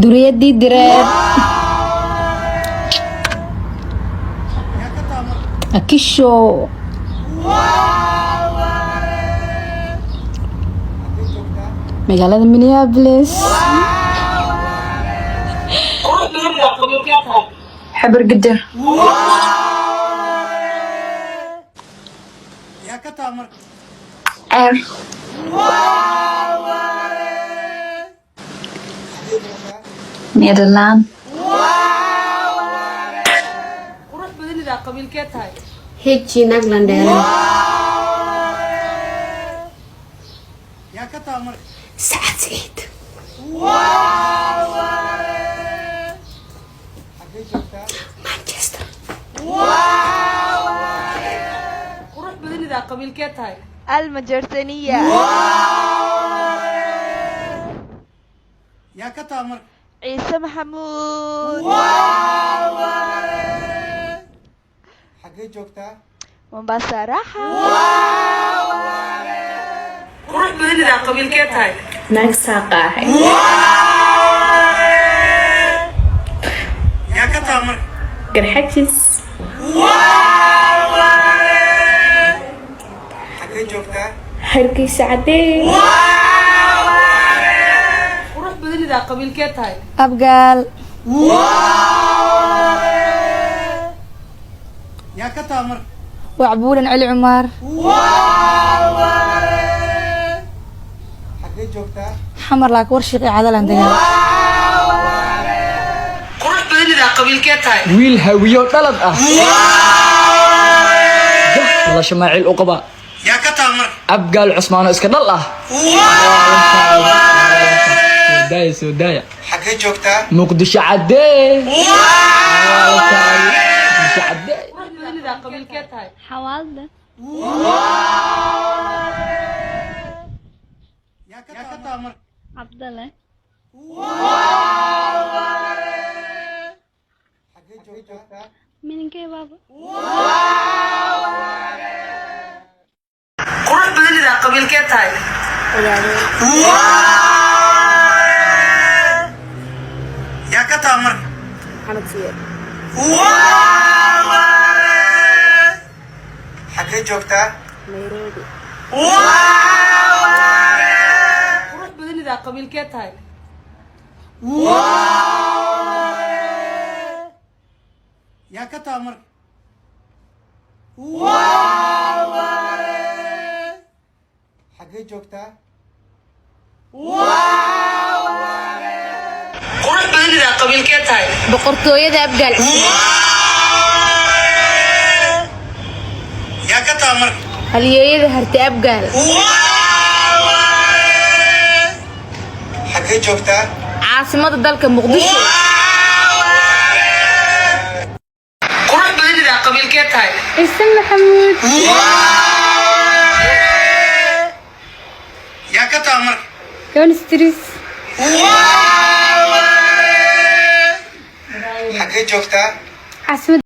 duriyadii direed akisho magaalada Minneapolis حبر قدر يا كتامر عير نيدرلاند هيجي نقلن يا كتامر سعد سعيد مانشستر المجرتنية يا كتامر عيسى محمود حقي جوكتا مومباسا راحة naag saaqaahay يا كتامر garxajis حقي جوكتا hargeysa cadee abgaal يا كتامر wacbuulan cali cumar حقي جوكتا xamar laak warshiqi cadalan degan wiil hawiyo dhalad ah wala shamaacil u qaba يا كتامر abgaal cusmaano iska dhal ah soo daaya حقي جوكتا muqdisho cadee muqdisho cadee xawaalda يا كتامر cabdale حقي جوكتا mininkee baaba يا كتامر حقي جوكتا يا كتامر حقي جوكتا boqortooyada abgaal يا كتامر halyeeyada harti abgaal حقي جوكتا caasimada dalka muqdisho ciise maxamuud يا كتامر john street حقي جوكتا caasimada